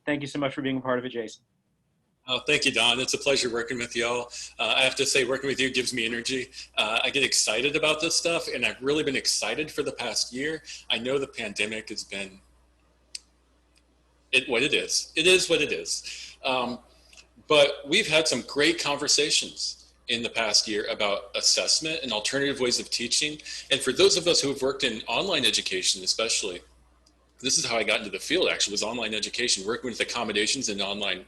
Thank you so much for being a part of it, Jason. Oh, thank you, Don. It's a pleasure working with y'all. I have to say, working with you gives me energy. I get excited about this stuff, and I've really been excited for the past year. I know the pandemic has been what it is. It is what it is. But we've had some great conversations in the past year about assessment and alternative ways of teaching. And for those of us who have worked in online education, especially, this is how I got into the field, actually, was online education, working with accommodations and online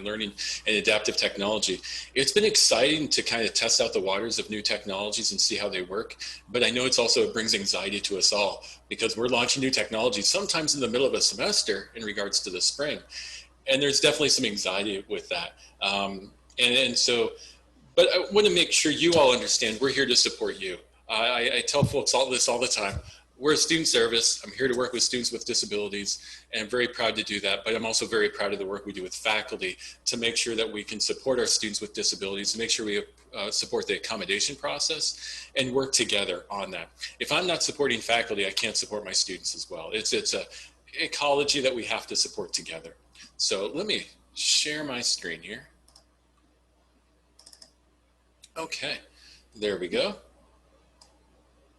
learning and adaptive technology. It's been exciting to kind of test out the waters of new technologies and see how they work. But I know it brings anxiety to us all because we're launching new technologies sometimes in the middle of a semester in regards to the spring. And there's definitely some anxiety with that. But I want to make sure you all understand we're here to support you. I tell folks all the time. We're a student service. I'm here to work with students with disabilities, and I'm very proud to do that. But I'm also very proud of the work we do with faculty to make sure that we can support our students with disabilities, to make sure we support the accommodation process and work together on that. If I'm not supporting faculty, I can't support my students as well. It's a ecology that we have to support together. So let me share my screen here. Okay, there we go.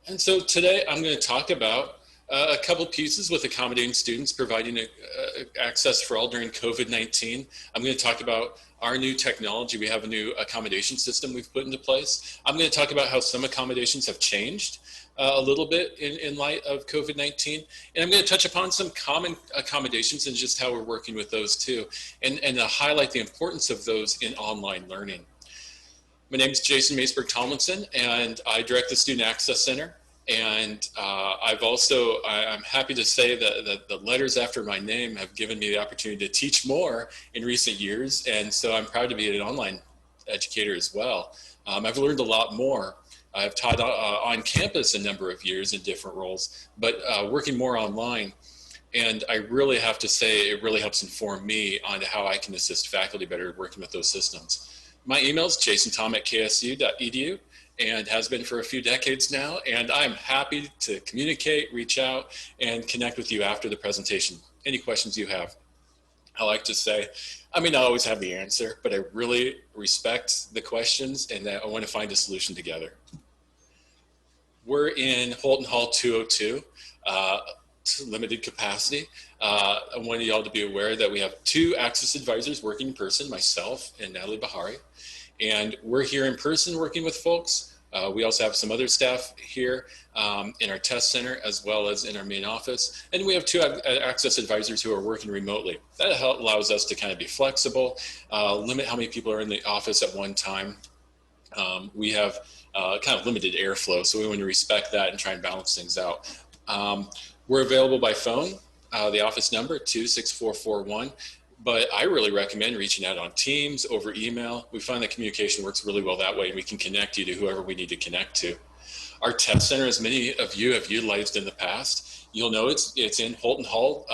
And so today I'm going to talk about a couple pieces with accommodating students, providing access for all during COVID-19. I'm going to talk about our new technology. We have a new accommodation system we've put into place. I'm going to talk about how some accommodations have changed a little bit in light of COVID-19. And I'm going to touch upon some common accommodations and just how we're working with those too, and highlight the importance of those in online learning. My name is Jason Maseberg-Tomlinson, and I direct the Student Access Center. And I'm happy to say that the letters after my name have given me the opportunity to teach more in recent years. And so I'm proud to be an online educator as well. I've learned a lot more. I've taught on campus a number of years in different roles, but working more online. And I really have to say it really helps inform me on how I can assist faculty better working with those systems. My email is jasontom@ksu.edu and has been for a few decades now. And I'm happy to communicate, reach out, and connect with you after the presentation. Any questions you have. I like to say, I may not always have the answer, but I really respect the questions and that I want to find a solution together. We're in Holton Hall 202. Limited capacity. I want y'all to be aware that we have 2 access advisors working in person, myself and Natalie Bahari, and we're here in person working with folks. We also have some other staff here in our test center as well as in our main office, and we have 2 access advisors who are working remotely. That allows us to kind of be flexible, limit how many people are in the office at one time. We have kind of limited airflow, so we want to respect that and try and balance things out. We're available by phone, the office number 26441, but I really recommend reaching out on Teams, over email. We find that communication works really well that way, and we can connect you to whoever we need to connect to. Our test center, as many of you have utilized in the past, you'll know it's in Holton Hall.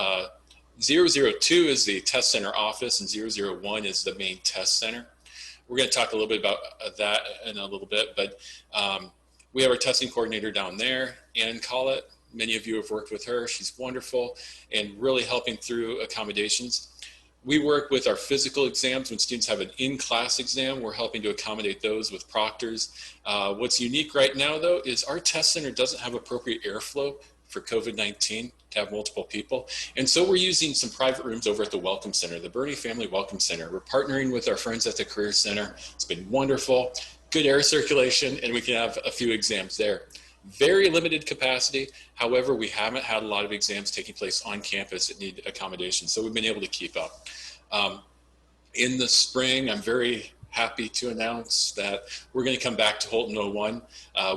002 is the test center office, and 001 is the main test center. We're going to talk a little bit about that in a little bit, but we have our testing coordinator down there, Ann Collett. Many of you have worked with her. She's wonderful and really helping through accommodations. We work with our physical exams. When students have an in-class exam, we're helping to accommodate those with proctors. What's unique right now, though, is our test center doesn't have appropriate airflow for COVID-19 to have multiple people. And so we're using some private rooms over at the Welcome Center, the Bernie Family Welcome Center. We're partnering with our friends at the Career Center. It's been wonderful, good air circulation, and we can have a few exams there. Very limited capacity. However, we haven't had a lot of exams taking place on campus that need accommodation, so we've been able to keep up. In the spring, I'm very happy to announce that we're going to come back to Holton 01.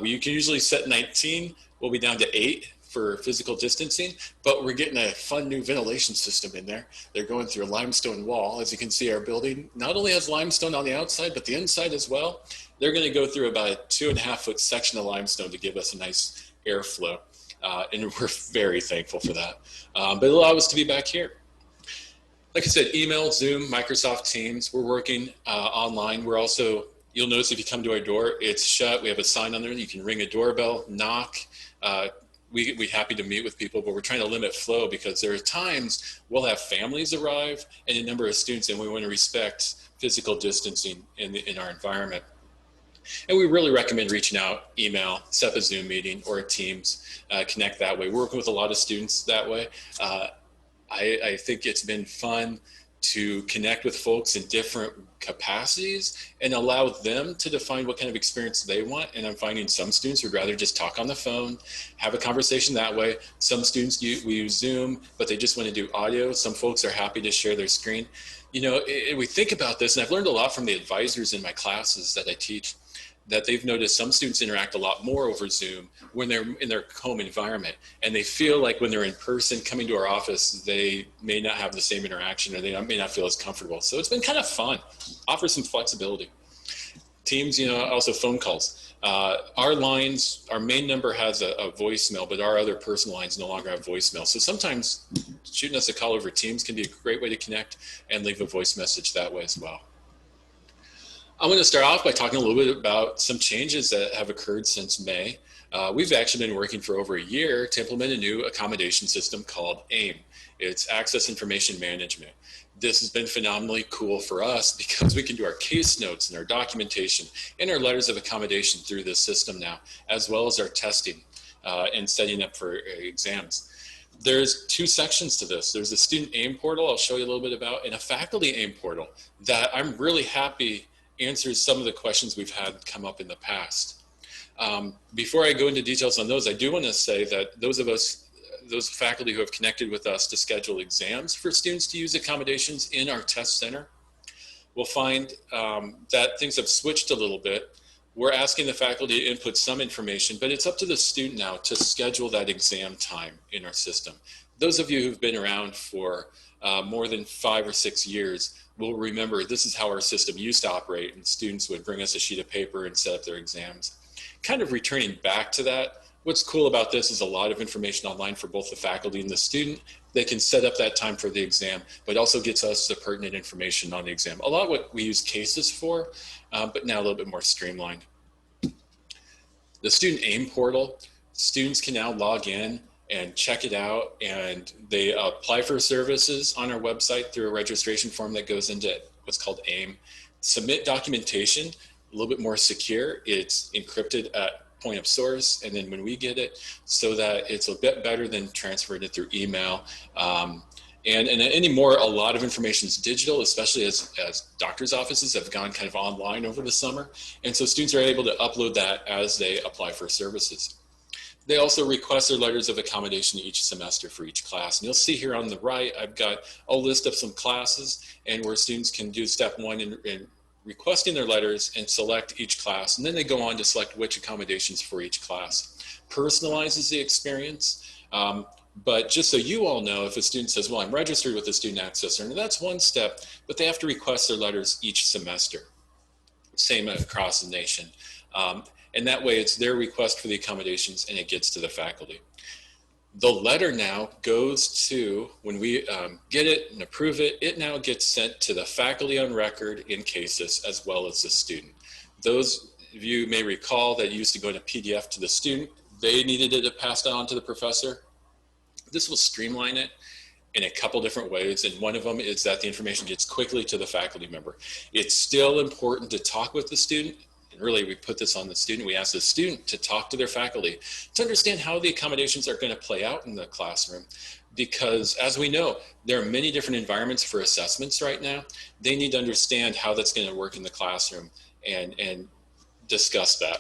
You can usually set 19. We'll be down to 8 for physical distancing, but we're getting a fun new ventilation system in there. They're going through a limestone wall. As you can see, our building not only has limestone on the outside, but the inside as well. They're going to go through about a 2.5-foot section of limestone to give us a nice airflow. And we're very thankful for that. But it allows us to be back here. Like I said, email, Zoom, Microsoft Teams, we're working online. We're also, you'll notice if you come to our door, it's shut. We have a sign on there. You can ring a doorbell, knock. we're happy to meet with people, but we're trying to limit flow because there are times we'll have families arrive and a number of students, and we want to respect physical distancing in our environment. And we really recommend reaching out, email, set up a Zoom meeting or a Teams, connect that way. We're working with a lot of students that way. I think it's been fun to connect with folks in different capacities and allow them to define what kind of experience they want. And I'm finding some students would rather just talk on the phone, have a conversation that way. Some students, we use Zoom, but they just want to do audio. Some folks are happy to share their screen. You know, we think about this, and I've learned a lot from the advisors in my classes that I teach, that they've noticed some students interact a lot more over Zoom when they're in their home environment. And they feel like when they're in person coming to our office, they may not have the same interaction, or they may not feel as comfortable. So it's been kind of fun, offer some flexibility. Teams, you know, also phone calls. Our lines, our main number has a voicemail, but our other personal lines no longer have voicemail. So sometimes shooting us a call over Teams can be a great way to connect and leave a voice message that way as well. I'm going to start off by talking a little bit about some changes that have occurred since May. We've actually been working for over a year to implement a new accommodation system called AIM. It's Access Information Management. This has been phenomenally cool for us because we can do our case notes and our documentation and our letters of accommodation through this system now, as well as our testing and setting up for exams. There's two sections to this. There's a student AIM portal I'll show you a little bit about, and a faculty AIM portal that I'm really happy answers some of the questions we've had come up in the past. Before I go into details on those, I do want to say that those faculty who have connected with us to schedule exams for students to use accommodations in our test center will find that things have switched a little bit. We're asking the faculty to input some information, but it's up to the student now to schedule that exam time in our system. Those of you who've been around for more than 5 or 6 years will remember this is how our system used to operate, and students would bring us a sheet of paper and set up their exams. Kind of returning back to that, what's cool about this is a lot of information online for both the faculty and the student. They can set up that time for the exam, but also gets us the pertinent information on the exam. A lot of what we use cases for, but now a little bit more streamlined. The student AIM portal, students can now log in and check it out, and they apply for services on our website through a registration form that goes into what's called AIM. Submit documentation, a little bit more secure. It's encrypted at point of source, and then when we get it, so that it's a bit better than transferring it through email. And anymore, a lot of information is digital, especially as doctors' offices have gone kind of online over the summer. And so students are able to upload that as they apply for services. They also request their letters of accommodation each semester for each class. And you'll see here on the right, I've got a list of some classes and where students can do step 1 in requesting their letters and select each class. And then they go on to select which accommodations for each class. Personalizes the experience. But just so you all know, if a student says, well, I'm registered with the Student Access Center, that's one step, but they have to request their letters each semester. Same across the nation. And that way it's their request for the accommodations and it gets to the faculty. The letter now goes to, when we get it and approve it, it now gets sent to the faculty on record in cases as well as the student. Those of you may recall that used to go in a PDF to the student. They needed it to pass that on to the professor. This will streamline it in a couple different ways, and one of them is that the information gets quickly to the faculty member. It's still important to talk with the student, and really we put this on the student. We ask the student to talk to their faculty to understand how the accommodations are going to play out in the classroom, because as we know, there are many different environments for assessments right now. They need to understand how that's going to work in the classroom and discuss that.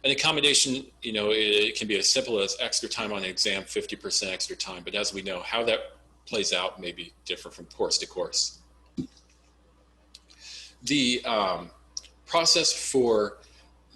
An accommodation, you know, it can be as simple as extra time on an exam, 50% extra time. But as we know, how that plays out may be different from course to course. The process for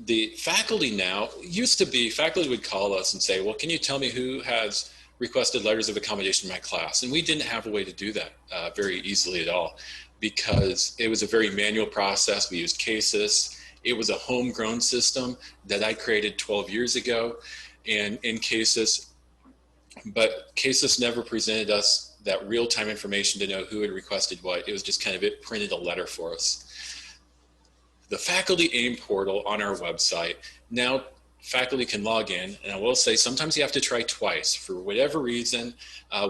the faculty now used to be, faculty would call us and say, well, can you tell me who has requested letters of accommodation in my class? And we didn't have a way to do that very easily at all, because it was a very manual process. We used cases. It was a homegrown system that I created 12 years ago, and in cases, but cases never presented us that real-time information to know who had requested what. It was just kind of, it printed a letter for us. The faculty AIM portal on our website now faculty can log in, and I will say sometimes you have to try twice. For whatever reason,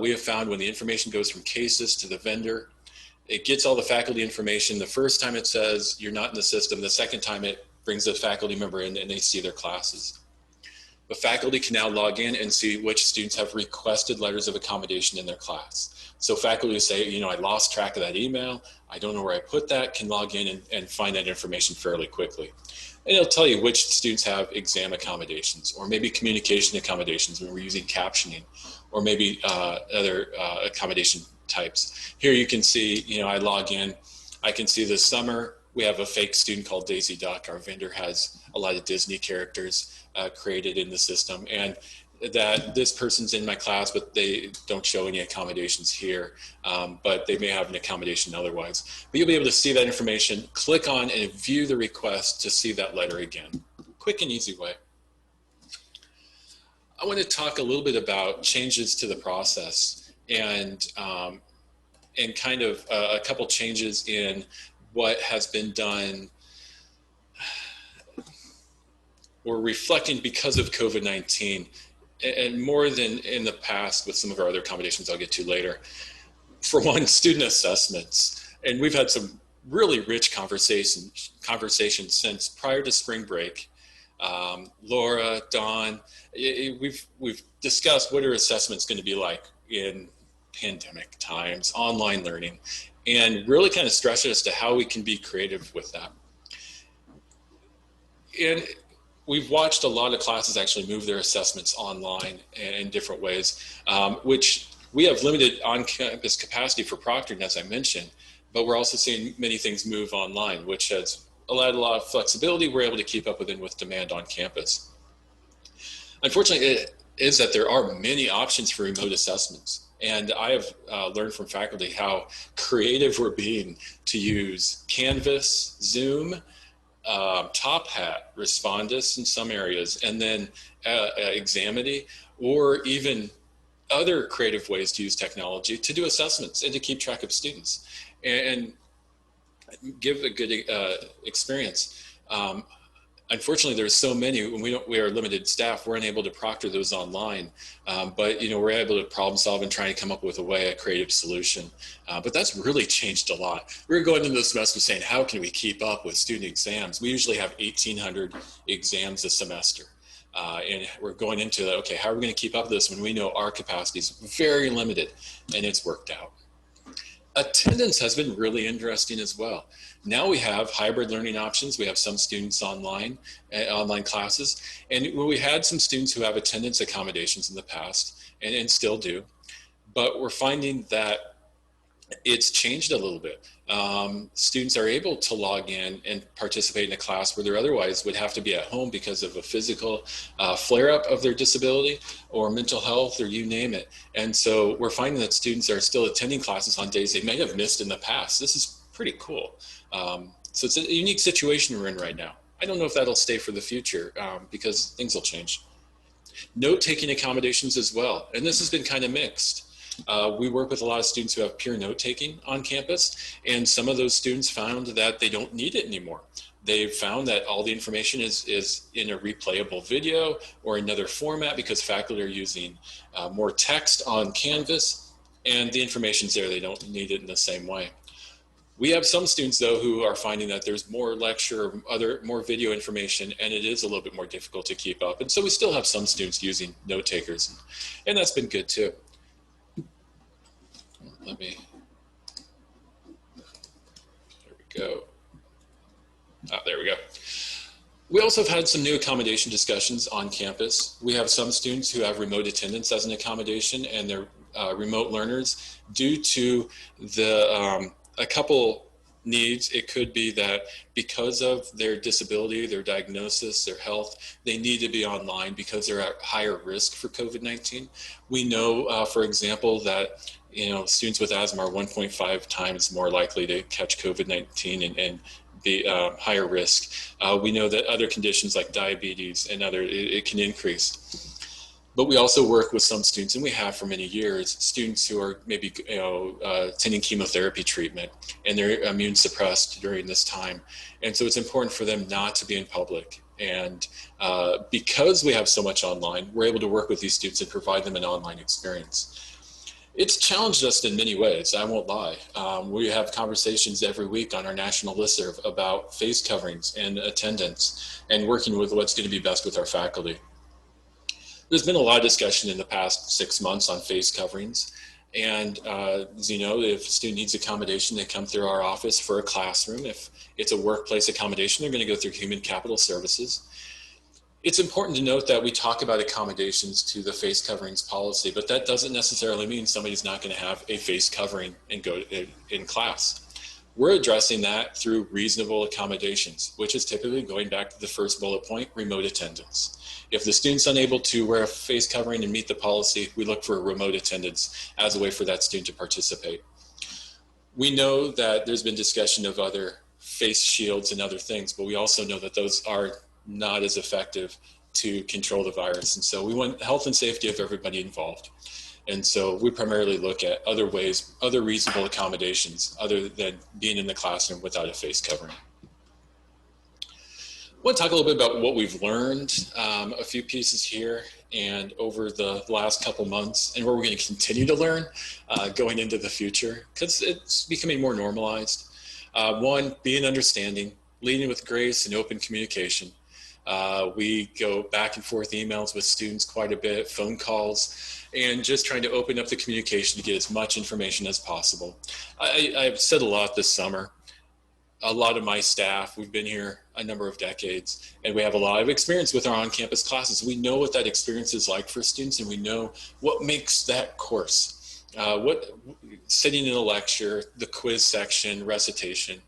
we have found when the information goes from cases to the vendor, it gets all the faculty information. The first time it says you're not in the system, the second time it brings the faculty member in and they see their classes. But faculty can now log in and see which students have requested letters of accommodation in their class. So faculty who say, you know, I lost track of that email, I don't know where I put that, can log in and find that information fairly quickly. And it'll tell you which students have exam accommodations, or maybe communication accommodations when we're using captioning, or maybe other accommodation types. Here you can see, you know, I log in, I can see this summer, we have a fake student called Daisy Duck. Our vendor has a lot of Disney characters created in the system, and that this person's in my class, but they don't show any accommodations here, but they may have an accommodation otherwise. But you'll be able to see that information, click on and view the request to see that letter again. Quick and easy way. I want to talk a little bit about changes to the process and kind of a couple changes in what has been done or reflecting because of COVID-19. And more than in the past with some of our other accommodations I'll get to later. For one, student assessments. And we've had some really rich conversations since prior to spring break. Laura, Dawn, we've discussed what are assessments going to be like in pandemic times, online learning, and really kind of stressed as to how we can be creative with that. And we've watched a lot of classes actually move their assessments online in different ways, which we have limited on-campus capacity for proctoring, as I mentioned, but we're also seeing many things move online, which has allowed a lot of flexibility. We're able to keep up with demand on campus. Unfortunately, it is that there are many options for remote assessments. And I have learned from faculty how creative we're being to use Canvas, Zoom, Top Hat, Respondus in some areas, and then Examity, or even other creative ways to use technology to do assessments and to keep track of students and give a good experience. Unfortunately, there's so many, when we are limited staff, we're unable to proctor those online. But you know, we're able to problem solve and try and come up with a creative solution. But that's really changed a lot. We were going into the semester saying, how can we keep up with student exams? We usually have 1,800 exams a semester. And we're going into, okay, how are we going to keep up with this when we know our capacity is very limited, and it's worked out. Attendance has been really interesting as well. Now we have hybrid learning options. We have some students online classes, and we had some students who have attendance accommodations in the past and still do, but we're finding that it's changed a little bit. Students are able to log in and participate in a class where they otherwise would have to be at home because of a physical flare-up of their disability or mental health, or you name it. And so we're finding that students are still attending classes on days they may have missed in the past. This is pretty cool. So it's a unique situation we're in right now. I don't know if that'll stay for the future because things will change. Note-taking accommodations as well, and this has been kind of mixed. We work with a lot of students who have peer note-taking on campus, and some of those students found that they don't need it anymore. They've found that all the information is in a replayable video or another format because faculty are using more text on Canvas, and the information's there. They don't need it in the same way. We have some students, though, who are finding that there's more lecture, more video information, and it is a little bit more difficult to keep up. And so we still have some students using note takers, and that's been good too. There we go. There we go. We also have had some new accommodation discussions on campus. We have some students who have remote attendance as an accommodation, and they're remote learners due to a couple needs. It could be that because of their disability, their diagnosis, their health, they need to be online because they're at higher risk for COVID-19. We know, for example, that students with asthma are 1.5 times more likely to catch COVID-19 and be higher risk. We know that other conditions like diabetes and it can increase. But we also work with some students, and we have for many years, students who are maybe attending chemotherapy treatment, and they're immune suppressed during this time. And so it's important for them not to be in public And because we have so much online, we're able to work with these students and provide them an online experience. It's challenged us in many ways, I won't lie. We have conversations every week on our national listserv about face coverings and attendance and working with what's going to be best with our faculty. There's been a lot of discussion in the past 6 months on face coverings. And as you know, if a student needs accommodation, they come through our office for a classroom. If it's a workplace accommodation, they're going to go through Human Capital Services. It's important to note that we talk about accommodations to the face coverings policy, but that doesn't necessarily mean somebody's not going to have a face covering and go in class. We're addressing that through reasonable accommodations, which is typically, going back to the first bullet point, remote attendance. If the student's unable to wear a face covering and meet the policy, we look for remote attendance as a way for that student to participate. We know that there's been discussion of other face shields and other things, but we also know that those are not as effective to control the virus. And so we want health and safety of everybody involved. And so we primarily look at other ways, other reasonable accommodations other than being in the classroom without a face covering. I want to talk a little bit about what we've learned, a few pieces here and over the last couple months, and what we're going to continue to learn going into the future, because it's becoming more normalized. One, being understanding, leading with grace and open communication. We go back and forth emails with students quite a bit, phone calls, and just trying to open up the communication to get as much information as possible. I've said a lot this summer. A lot of my staff, we've been here a number of decades, and we have a lot of experience with our on-campus classes. We know what that experience is like for students, and we know what makes that course. Sitting in a lecture, the quiz section, recitation.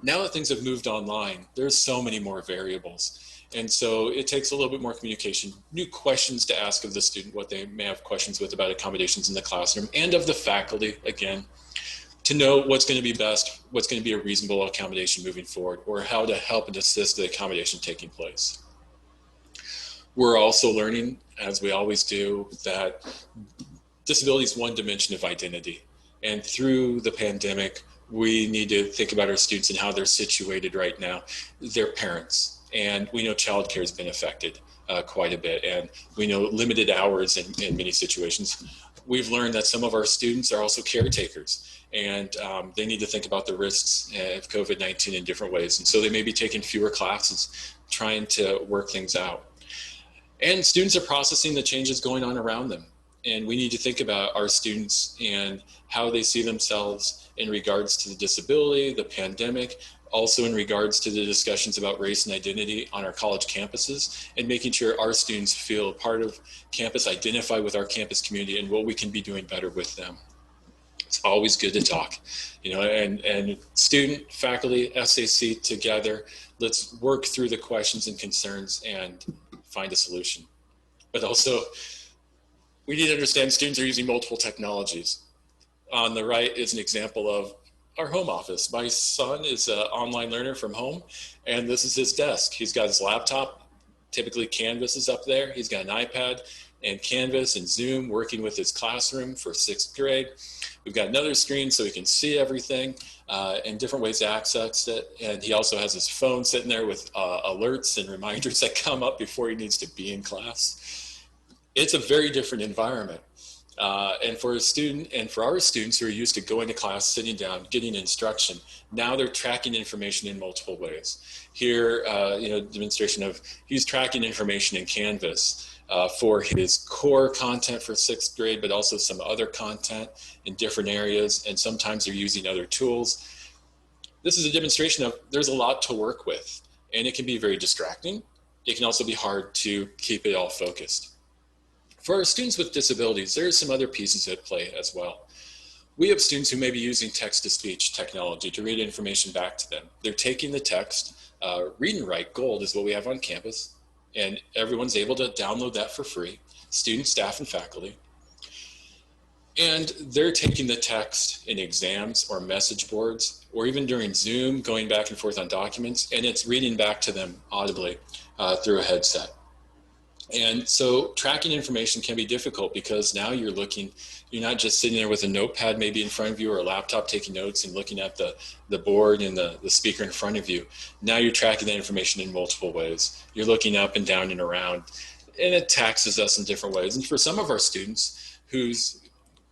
Now that things have moved online, there's so many more variables. And so it takes a little bit more communication, new questions to ask of the student, what they may have questions with about accommodations in the classroom, and of the faculty, again, to know what's going to be best, what's going to be a reasonable accommodation moving forward, or how to help and assist the accommodation taking place. We're also learning, as we always do, that disability is one dimension of identity. And through the pandemic, we need to think about our students and how they're situated right now. They're parents, and we know childcare has been affected quite a bit, and we know limited hours in many situations. We've learned that some of our students are also caretakers, and they need to think about the risks of COVID-19 in different ways. And so they may be taking fewer classes, trying to work things out. And students are processing the changes going on around them. And we need to think about our students and how they see themselves in regards to the disability, the pandemic, also in regards to the discussions about race and identity on our college campuses, and making sure our students feel a part of campus, identify with our campus community, and what we can be doing better with them. It's always good to talk, and student, faculty, SAC together, let's work through the questions and concerns and find a solution. But also, we need to understand students are using multiple technologies. On the right is an example of our home office. My son is an online learner from home, and this is his desk. He's got his laptop, typically Canvas is up there. He's got an iPad and Canvas and Zoom, working with his classroom for 6th grade. We've got another screen so he can see everything and different ways to access it. And he also has his phone sitting there with alerts and reminders that come up before he needs to be in class. It's a very different environment. And for a student and for our students who are used to going to class, sitting down, getting instruction, now they're tracking information in multiple ways. Here, demonstration of he's tracking information in Canvas for his core content for 6th grade, but also some other content in different areas. And sometimes they're using other tools. This is a demonstration of there's a lot to work with, and it can be very distracting. It can also be hard to keep it all focused. For our students with disabilities, there are some other pieces at play as well. We have students who may be using text-to-speech technology to read information back to them. They're taking the text. Read and Write Gold is what we have on campus, and everyone's able to download that for free, students, staff, and faculty. And they're taking the text in exams or message boards, or even during Zoom, going back and forth on documents, and it's reading back to them audibly through a headset. And so tracking information can be difficult because now you're not just sitting there with a notepad maybe in front of you or a laptop taking notes and looking at the board and the speaker in front of you. Now you're tracking that information in multiple ways. You're looking up and down and around, and it taxes us in different ways. And for some of our students whose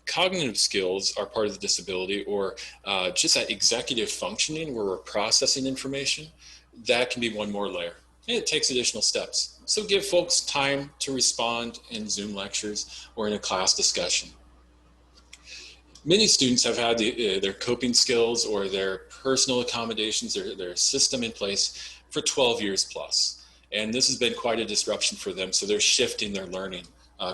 cognitive skills are part of the disability, or just that executive functioning where we're processing information, that can be one more layer. And it takes additional steps. So give folks time to respond in Zoom lectures or in a class discussion. Many students have had their coping skills or their personal accommodations, their system in place for 12 years plus. And this has been quite a disruption for them. So they're shifting their learning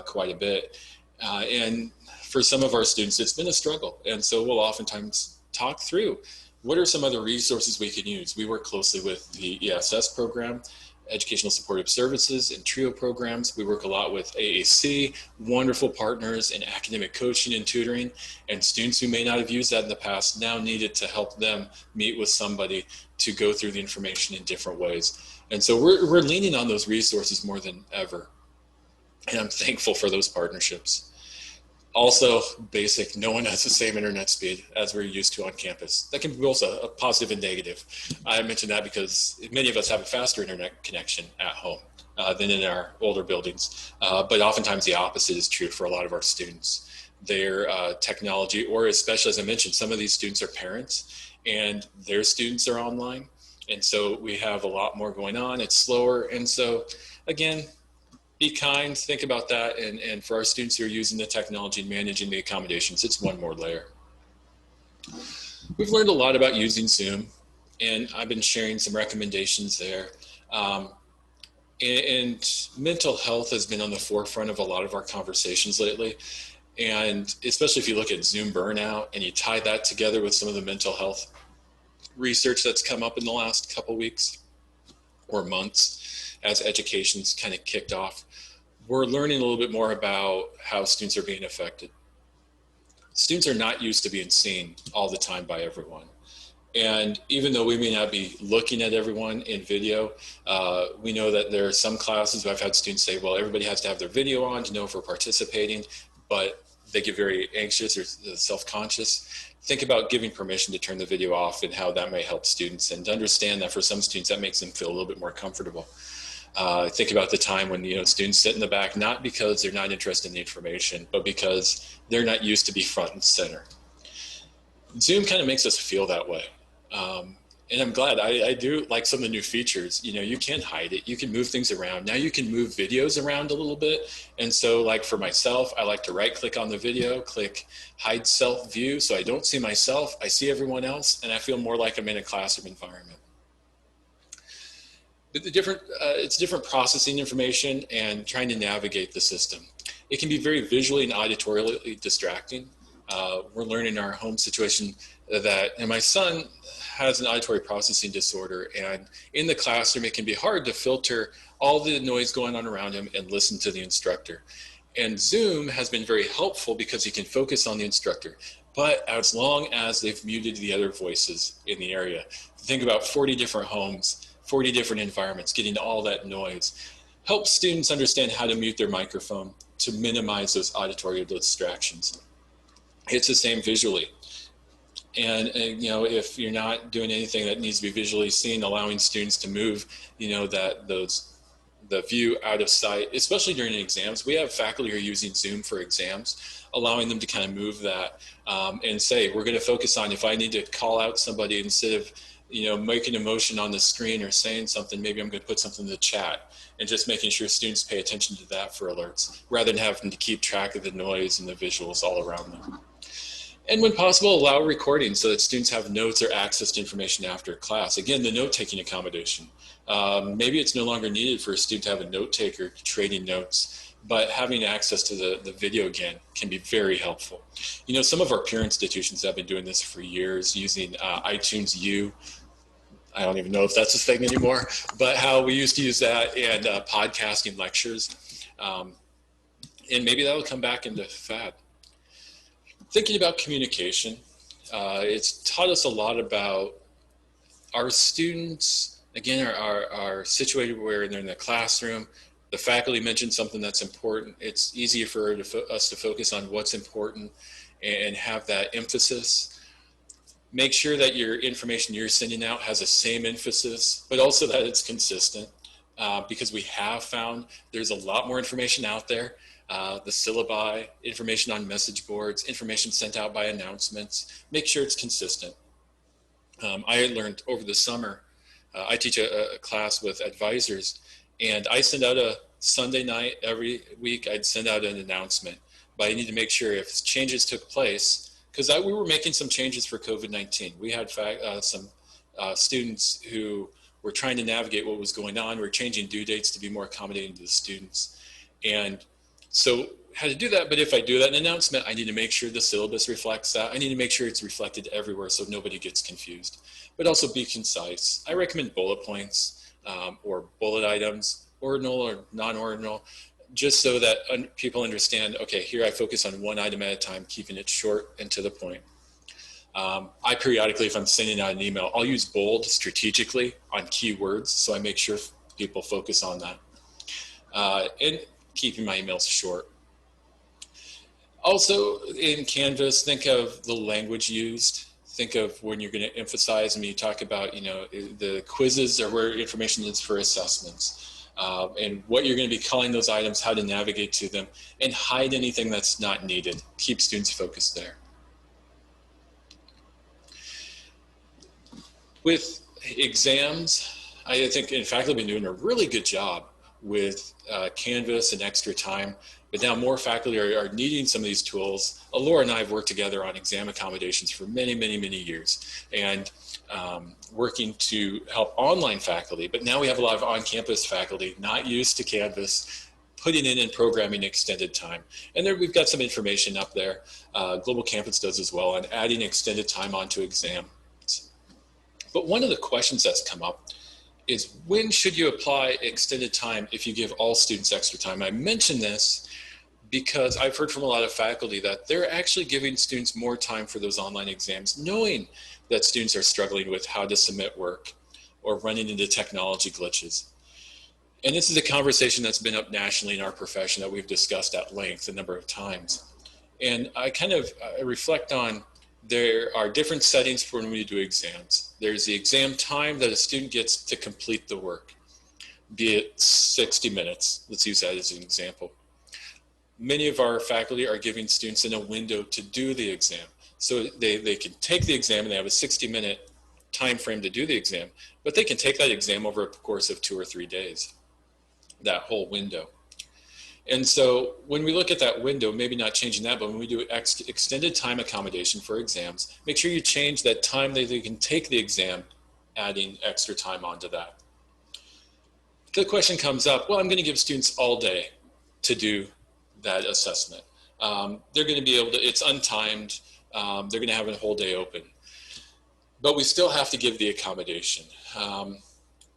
quite a bit. And for some of our students, it's been a struggle. And so we'll oftentimes talk through what are some other resources we can use. We work closely with the ESS program, Educational Supportive Services, and TRIO programs. We work a lot with AAC, wonderful partners in academic coaching and tutoring, and students who may not have used that in the past now needed to help them meet with somebody to go through the information in different ways. And so we're leaning on those resources more than ever. And I'm thankful for those partnerships. Also, basic, no one has the same internet speed as we're used to on campus. That can be also a positive and negative. I mentioned that because many of us have a faster internet connection at home than in our older buildings. But oftentimes the opposite is true for a lot of our students. Their technology, or especially as I mentioned, some of these students are parents and their students are online. And so we have a lot more going on. It's slower. And so again, be kind, think about that, and for our students who are using the technology and managing the accommodations, it's one more layer. We've learned a lot about using Zoom, and I've been sharing some recommendations there. And mental health has been on the forefront of a lot of our conversations lately, and especially if you look at Zoom burnout and you tie that together with some of the mental health research that's come up in the last couple weeks or months as education's kind of kicked off, we're learning a little bit more about how students are being affected. Students are not used to being seen all the time by everyone. And even though we may not be looking at everyone in video, we know that there are some classes where I've had students say, well, everybody has to have their video on to know if we're participating, but they get very anxious or self-conscious. Think about giving permission to turn the video off and how that may help students, and to understand that for some students that makes them feel a little bit more comfortable. Think about the time when students sit in the back, not because they're not interested in the information, but because they're not used to be front and center. Zoom kind of makes us feel that way. And I'm glad. I do like some of the new features. You can hide it. You can move things around. Now you can move videos around a little bit. And so like for myself, I like to right click on the video, click hide self view. So I don't see myself, I see everyone else, and I feel more like I'm in a classroom environment. But it's different processing information and trying to navigate the system. It can be very visually and auditorially distracting. We're learning in our home situation and my son has an auditory processing disorder, and in the classroom it can be hard to filter all the noise going on around him and listen to the instructor. And Zoom has been very helpful because he can focus on the instructor, but as long as they've muted the other voices in the area. Think about 40 different homes, 40 different environments, getting all that noise. Help students understand how to mute their microphone to minimize those auditory distractions. It's the same visually. And if you're not doing anything that needs to be visually seen, allowing students to move, the view out of sight, especially during exams. We have faculty who are using Zoom for exams, allowing them to kind of move that and say, we're going to focus on, if I need to call out somebody, instead of making a motion on the screen or saying something, maybe I'm going to put something in the chat, and just making sure students pay attention to that for alerts, rather than having to keep track of the noise and the visuals all around them. And when possible, allow recording so that students have notes or access to information after class. Again, the note-taking accommodation. Maybe it's no longer needed for a student to have a note taker trading notes, but having access to the video again can be very helpful. Some of our peer institutions have been doing this for years using iTunes U. I don't even know if that's a thing anymore, but how we used to use that, and podcasting lectures. And maybe that'll come back into fad. Thinking about communication, it's taught us a lot about our students, again, are situated where they're in the classroom, The faculty mentioned something that's important. It's easier for us to focus on what's important and have that emphasis. Make sure that your information you're sending out has the same emphasis, but also that it's consistent, because we have found there's a lot more information out there. The syllabi, information on message boards, information sent out by announcements. Make sure it's consistent. I learned over the summer, I teach a class with advisors, and I send out a Sunday night every week. I'd send out an announcement, but I need to make sure if changes took place, because we were making some changes for COVID-19. We had some students who were trying to navigate what was going on. We're changing due dates to be more accommodating to the students. And so had to do that, but if I do that announcement, I need to make sure the syllabus reflects that. I need to make sure it's reflected everywhere so nobody gets confused, but also be concise. I recommend bullet points or bullet items, ordinal or non-ordinal, just so that people understand, okay, here I focus on one item at a time, keeping it short and to the point. I periodically, if I'm sending out an email, I'll use bold strategically on keywords, so I make sure people focus on that. And keeping my emails short. Also in Canvas, think of the language used. Think of when you're going to emphasize, and you talk about, the quizzes are where information is for assessments, and what you're going to be calling those items, how to navigate to them, and hide anything that's not needed. Keep students focused there. With exams, I think, in fact, I've been doing a really good job with Canvas and extra time, but now more faculty are needing some of these tools. Laura and I have worked together on exam accommodations for many, many, many years, and working to help online faculty, but now we have a lot of on-campus faculty not used to Canvas, putting in and programming extended time. And there we've got some information up there. Global Campus does as well on adding extended time onto exams. But one of the questions that's come up is, when should you apply extended time if you give all students extra time? I mention this because I've heard from a lot of faculty that they're actually giving students more time for those online exams, knowing that students are struggling with how to submit work or running into technology glitches. And this is a conversation that's been up nationally in our profession that we've discussed at length a number of times. And I reflect on, there are different settings for when we do exams. There's the exam time that a student gets to complete the work, be it 60 minutes. Let's use that as an example. Many of our faculty are giving students in a window to do the exam. So they can take the exam, and they have a 60-minute time frame to do the exam, but they can take that exam over a course of 2 or 3 days, that whole window. And so when we look at that window, maybe not changing that, but when we do extended time accommodation for exams, make sure you change that time that they can take the exam, adding extra time onto that. The question comes up, well, I'm going to give students all day to do that assessment. They're going to be able to, it's untimed, they're going to have a whole day open. But we still have to give the accommodation.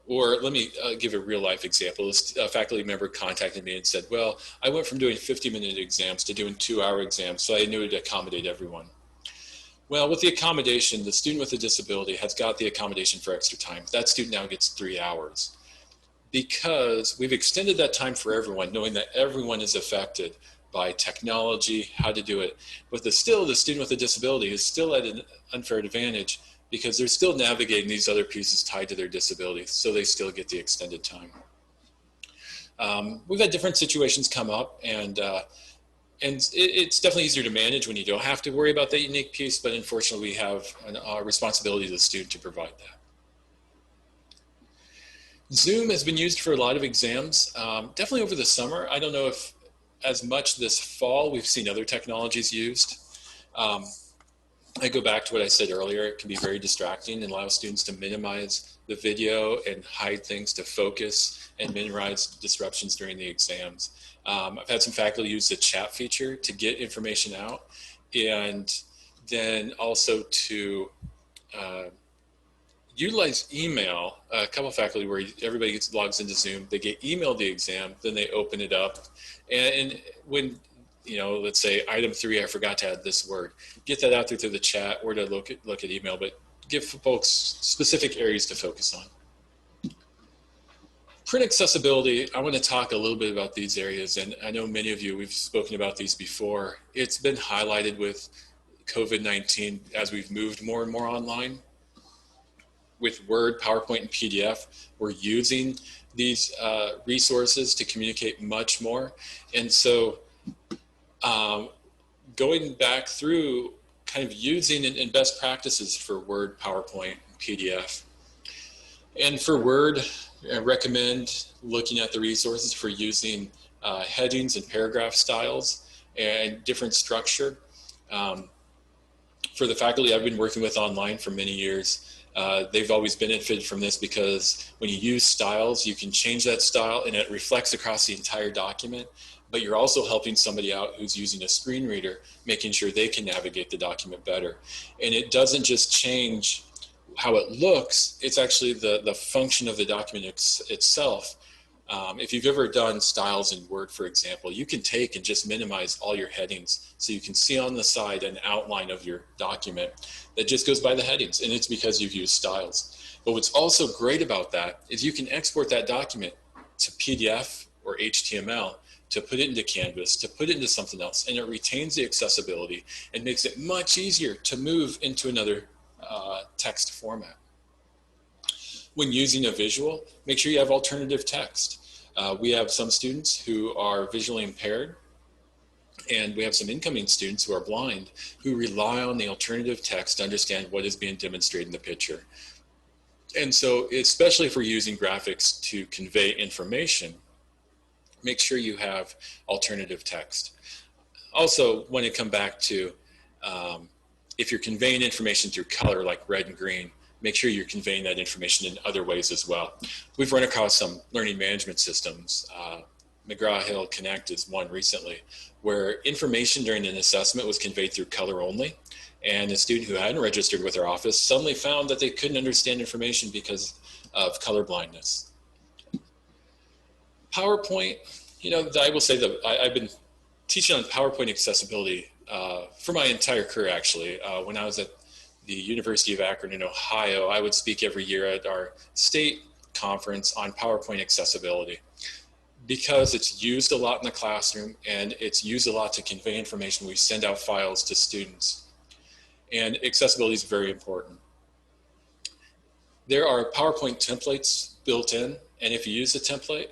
Or let me give a real life example. A faculty member contacted me and said, well, I went from doing 50-minute exams to doing 2-hour exams, so I knew to accommodate everyone. Well, with the accommodation, the student with a disability has got the accommodation for extra time. That student now gets 3 hours, because we've extended that time for everyone, knowing that everyone is affected by technology, how to do it. But still, the student with a disability is still at an unfair advantage, because they're still navigating these other pieces tied to their disability, so they still get the extended time. We've had different situations come up, and it's definitely easier to manage when you don't have to worry about that unique piece, but unfortunately we have a responsibility to the student to provide that. Zoom has been used for a lot of exams, definitely over the summer. I don't know if as much this fall we've seen other technologies used. I go back to what I said earlier. It can be very distracting and allow students to minimize the video and hide things to focus and minimize disruptions during the exams. I've had some faculty use the chat feature to get information out, and then also to utilize email. A couple of faculty where everybody logs into Zoom, they get emailed the exam, then they open it up, and when let's say item 3, I forgot to add this word, get that out there through the chat or to look at email, but give folks specific areas to focus on. Print accessibility, I want to talk a little bit about these areas, and I know many of you, we've spoken about these before. It's been highlighted with COVID-19 as we've moved more and more online. With Word, PowerPoint, and PDF, we're using these resources to communicate much more. And so going back through kind of using and best practices for Word, PowerPoint, and PDF. And for Word, I recommend looking at the resources for using headings and paragraph styles and different structure. For the faculty I've been working with online for many years, they've always benefited from this because when you use styles, you can change that style and it reflects across the entire document, but you're also helping somebody out who's using a screen reader, making sure they can navigate the document better. And it doesn't just change how it looks, it's actually the function of the document itself. If you've ever done styles in Word, for example, you can take and just minimize all your headings so you can see on the side an outline of your document that just goes by the headings, and it's because you've used styles. But what's also great about that is you can export that document to PDF or HTML to put it into Canvas, to put it into something else, and it retains the accessibility and makes it much easier to move into another text format. When using a visual, make sure you have alternative text. We have some students who are visually impaired, and we have some incoming students who are blind who rely on the alternative text to understand what is being demonstrated in the picture. And so, especially if we're using graphics to convey information, make sure you have alternative text. Also, when it comes back to if you're conveying information through color like red and green, make sure you're conveying that information in other ways as well. We've run across some learning management systems. McGraw-Hill Connect is one recently, where information during an assessment was conveyed through color only, and a student who hadn't registered with our office suddenly found that they couldn't understand information because of color blindness. PowerPoint, I will say that I've been teaching on PowerPoint accessibility for my entire career, actually. When I was at the University of Akron in Ohio, I would speak every year at our state conference on PowerPoint accessibility because it's used a lot in the classroom and it's used a lot to convey information. We send out files to students, and accessibility is very important. There are PowerPoint templates built in, and if you use the template,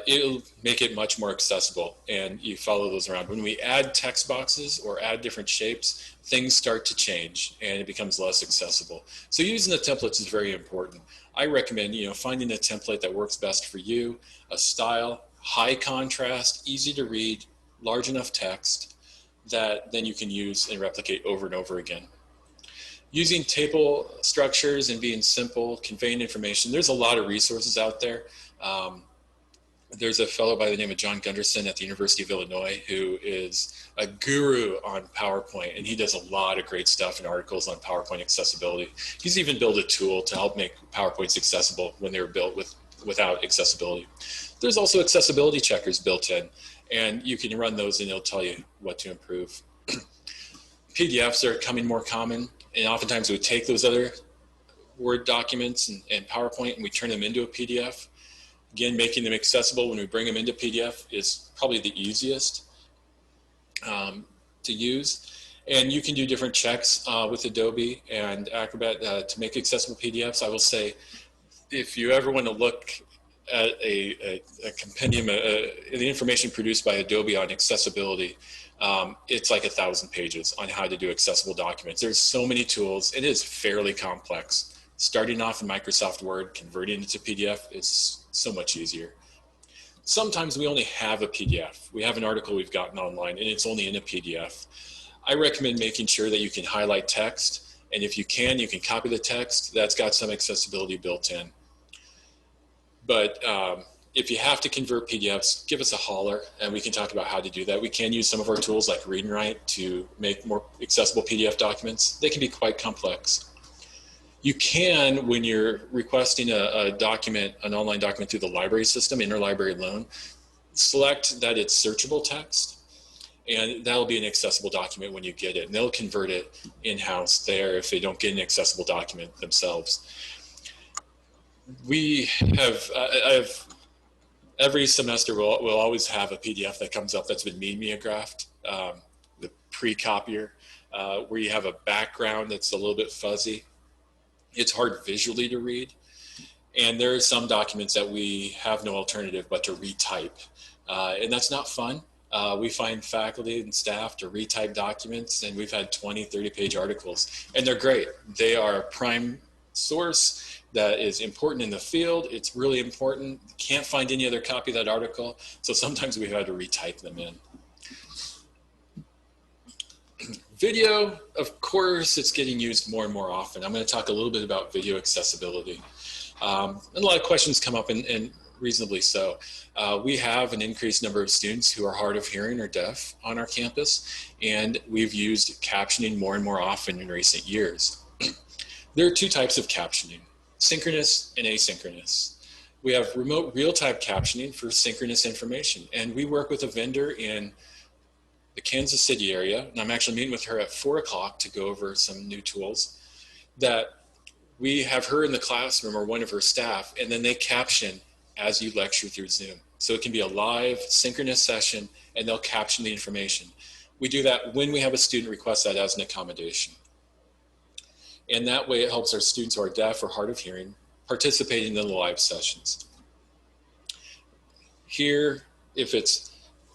it'll make it much more accessible, and you follow those around. When we add text boxes or add different shapes, things start to change and it becomes less accessible. So using the templates is very important. I recommend, finding a template that works best for you, a style, high contrast, easy to read, large enough text that then you can use and replicate over and over again. Using table structures and being simple, conveying information, there's a lot of resources out there. There's a fellow by the name of John Gunderson at the University of Illinois who is a guru on PowerPoint, and he does a lot of great stuff and articles on PowerPoint accessibility. He's even built a tool to help make PowerPoints accessible when they were built without accessibility. There's also accessibility checkers built in, and you can run those and it'll tell you what to improve. PDFs are becoming more common, and oftentimes we take those other Word documents and PowerPoint and we turn them into a PDF. Again, making them accessible when we bring them into PDF is probably the easiest to use. And you can do different checks with Adobe and Acrobat to make accessible PDFs. I will say, if you ever want to look at a compendium, the information produced by Adobe on accessibility, it's like 1,000 pages on how to do accessible documents. There's so many tools. It is fairly complex. Starting off in Microsoft Word, converting it to PDF is so much easier. Sometimes we only have a PDF. We have an article we've gotten online and it's only in a PDF. I recommend making sure that you can highlight text, and if you can copy the text. That's got some accessibility built in. But if you have to convert PDFs, give us a holler and we can talk about how to do that. We can use some of our tools like Read and Write to make more accessible PDF documents. They can be quite complex. You can, when you're requesting a document, an online document through the library system, interlibrary loan, select that it's searchable text, and that'll be an accessible document when you get it. And they'll convert it in-house there if they don't get an accessible document themselves. we have, I have every semester we'll always have a PDF that comes up that's been mimeographed, the pre-copier, where you have a background that's a little bit fuzzy. It's hard visually to read. And there are some documents that we have no alternative but to retype. And that's not fun. We find faculty and staff to retype documents, and we've had 20, 30-page articles, and they're great. They are a prime source that is important in the field. It's really important. Can't find any other copy of that article, so sometimes we've had to retype them in. Video, of course, it's getting used more and more often. I'm going to talk a little bit about video accessibility. And a lot of questions come up, and reasonably so. We have an increased number of students who are hard of hearing or deaf on our campus, and we've used captioning more and more often in recent years. There are two types of captioning, synchronous and asynchronous. We have remote real-time captioning for synchronous information, and we work with a vendor in the Kansas City area, and I'm actually meeting with her at 4 o'clock to go over some new tools that we have her in the classroom or one of her staff, and then they caption as you lecture through Zoom. So it can be a live synchronous session, and they'll caption the information. We do that when we have a student request that as an accommodation. And that way it helps our students who are deaf or hard of hearing participate in the live sessions. Here, if it's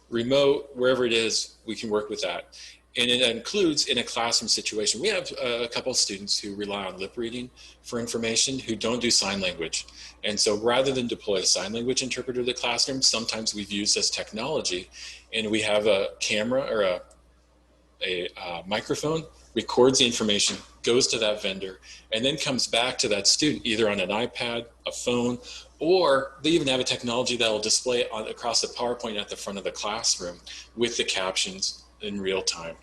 remote, wherever it is, we can work with that. And it includes in a classroom situation. We have a couple of students who rely on lip reading for information who don't do sign language. And so rather than deploy a sign language interpreter to the classroom, sometimes we've used this technology, and we have a camera or a microphone, records the information, goes to that vendor, and then comes back to that student either on an iPad, a phone, or they even have a technology that will display it across the PowerPoint at the front of the classroom with the captions in real time.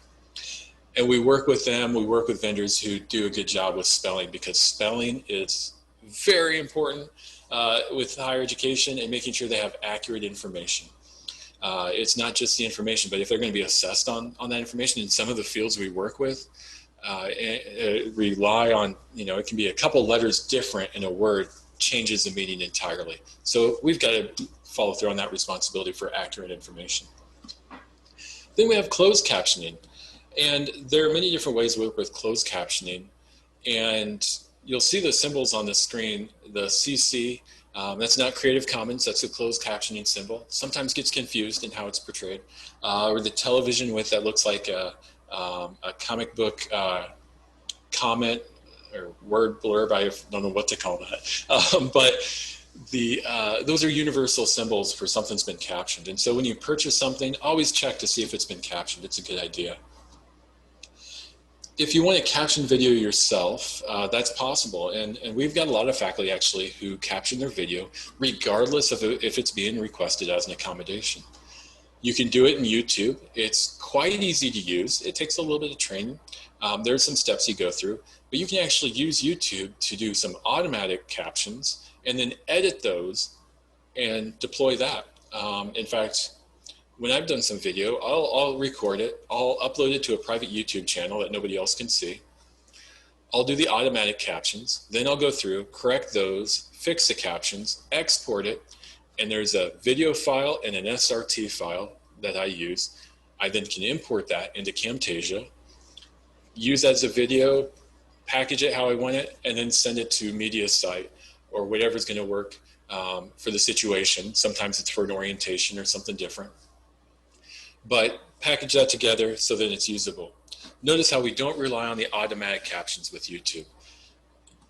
And we work with them, we work with vendors who do a good job with spelling, because spelling is very important with higher education and making sure they have accurate information. It's not just the information, but if they're going to be assessed on that information in some of the fields we work with, rely on, it can be a couple letters different in a word, changes the meaning entirely. So we've got to follow through on that responsibility for accurate information. Then we have closed captioning. And there are many different ways we work with closed captioning. And you'll see the symbols on the screen, the CC, that's not Creative Commons, that's a closed captioning symbol. Sometimes gets confused in how it's portrayed. Or the television with that looks like a comic book comment or word blurb, I don't know what to call that. But those are universal symbols for something's been captioned. And so when you purchase something, always check to see if it's been captioned. It's a good idea. If you want to caption video yourself, that's possible. And we've got a lot of faculty actually who caption their video regardless of if it's being requested as an accommodation. You can do it in YouTube. It's quite easy to use. It takes a little bit of training. There's some steps you go through, but you can actually use YouTube to do some automatic captions and then edit those and deploy that. In fact, when I've done some video, I'll record it, I'll upload it to a private YouTube channel that nobody else can see. I'll do the automatic captions, then I'll go through, correct those, fix the captions, export it, and there's a video file and an SRT file that I use. I then can import that into Camtasia, use that as a video, package it how I want it, and then send it to media site or whatever's going to work for the situation. Sometimes it's for an orientation or something different. But package that together so that it's usable. Notice how we don't rely on the automatic captions with YouTube.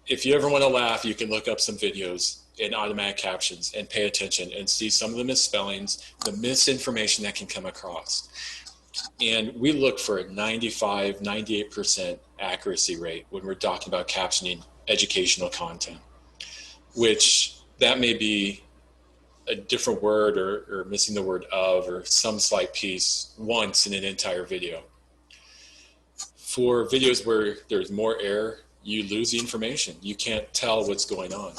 If you ever want to laugh, you can look up some videos in automatic captions and pay attention and see some of the misspellings, the misinformation that can come across. And we look for a 95, 98% accuracy rate when we're talking about captioning educational content, which that may be a different word or missing the word of or some slight piece once in an entire video. For videos where there's more error, you lose the information. You can't tell what's going on.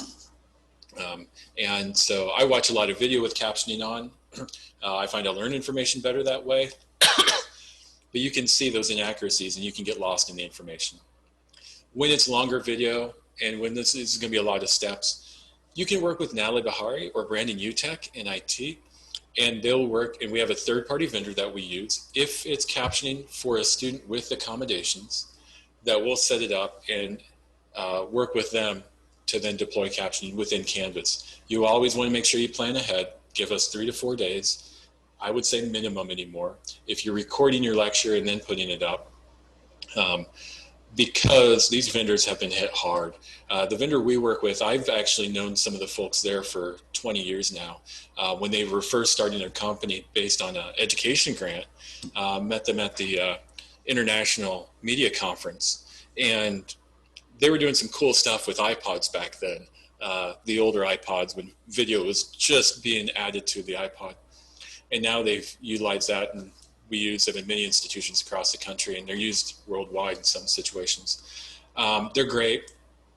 And so I watch a lot of video with captioning on. I find I learn information better that way. But you can see those inaccuracies and you can get lost in the information. When it's longer video and when this is going to be a lot of steps, you can work with Natalie Bahari or Brandon Utek in IT, and they'll work, and we have a third-party vendor that we use. If it's captioning for a student with accommodations, that we'll set it up and work with them to then deploy captioning within Canvas. You always want to make sure you plan ahead. Give us 3 to 4 days. I would say minimum anymore. If you're recording your lecture and then putting it up, because these vendors have been hit hard. The vendor we work with, I've actually known some of the folks there for 20 years now. When they were first starting their company based on an education grant, met them at the International Media Conference, and they were doing some cool stuff with iPods back then, the older iPods when video was just being added to the iPod. And now they've utilized that, and we use them in many institutions across the country, and they're used worldwide in some situations. They're great.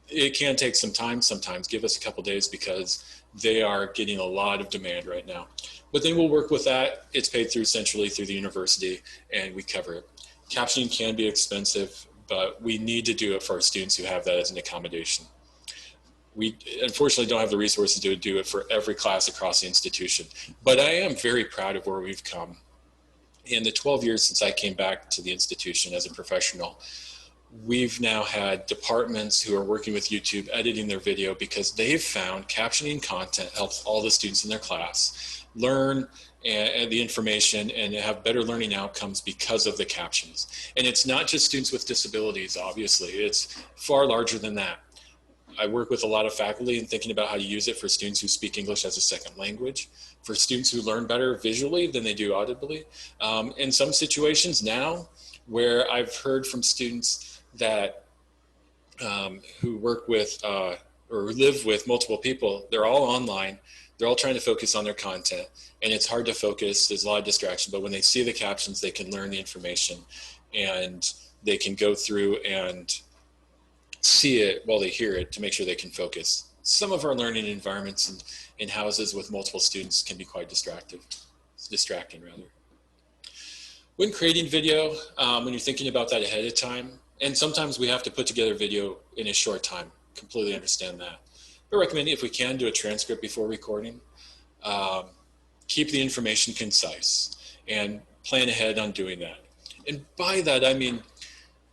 It can take some time sometimes. Give us a couple days because they are getting a lot of demand right now. But then we'll work with that. It's paid through centrally through the university, and we cover it. Captioning can be expensive, but we need to do it for our students who have that as an accommodation. We unfortunately don't have the resources to do it for every class across the institution, but I am very proud of where we've come. In the 12 years since I came back to the institution as a professional, we've now had departments who are working with YouTube editing their video because they've found captioning content helps all the students in their class learn and the information and have better learning outcomes because of the captions. And it's not just students with disabilities, obviously, it's far larger than that. I work with a lot of faculty and thinking about how to use it for students who speak English as a second language, for students who learn better visually than they do audibly. In some situations now where I've heard from students that who work with or live with multiple people, they're all online, they're all trying to focus on their content, and it's hard to focus, there's a lot of distraction, but when they see the captions, they can learn the information and they can go through and see it while they hear it to make sure they can focus. Some of our learning environments in houses with multiple students can be quite distracting. When creating video, when you're thinking about that ahead of time, and sometimes we have to put together video in a short time, completely understand that. But recommending if we can do a transcript before recording, keep the information concise and plan ahead on doing that. And by that, I mean,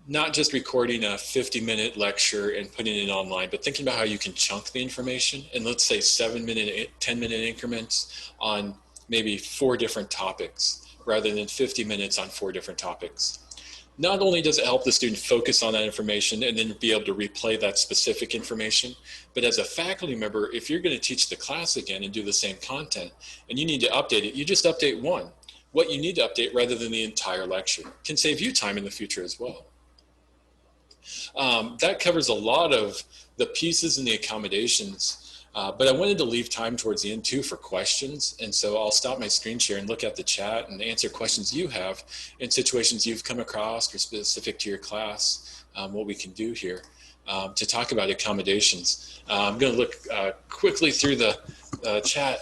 not just recording a 50-minute lecture and putting it online, but thinking about how you can chunk the information and let's say 7-minute, 10-minute increments on maybe 4 different topics rather than 50 minutes on 4 different topics. Not only does it help the student focus on that information and then be able to replay that specific information, but as a faculty member, if you're going to teach the class again and do the same content and you need to update it, you just update one. What you need to update rather than the entire lecture can save you time in the future as well. That covers a lot of the pieces in the accommodations, but I wanted to leave time towards the end too for questions. And so I'll stop my screen share and look at the chat and answer questions you have in situations you've come across or specific to your class, what we can do here to talk about accommodations. I'm going to look quickly through the chat.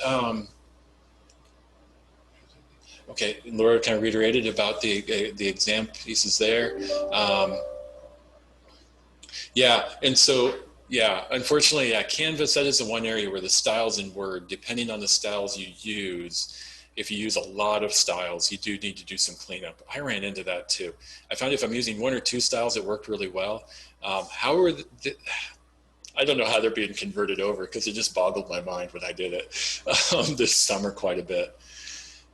Okay, Laura kind of reiterated about the exam pieces there. Yeah, and so, yeah, unfortunately, Canvas, that is the one area where the styles in Word, depending on the styles you use, if you use a lot of styles, you do need to do some cleanup. I ran into that too. I found if I'm using 1 or 2 styles, it worked really well. I don't know how they're being converted over because it just boggled my mind when I did it this summer quite a bit.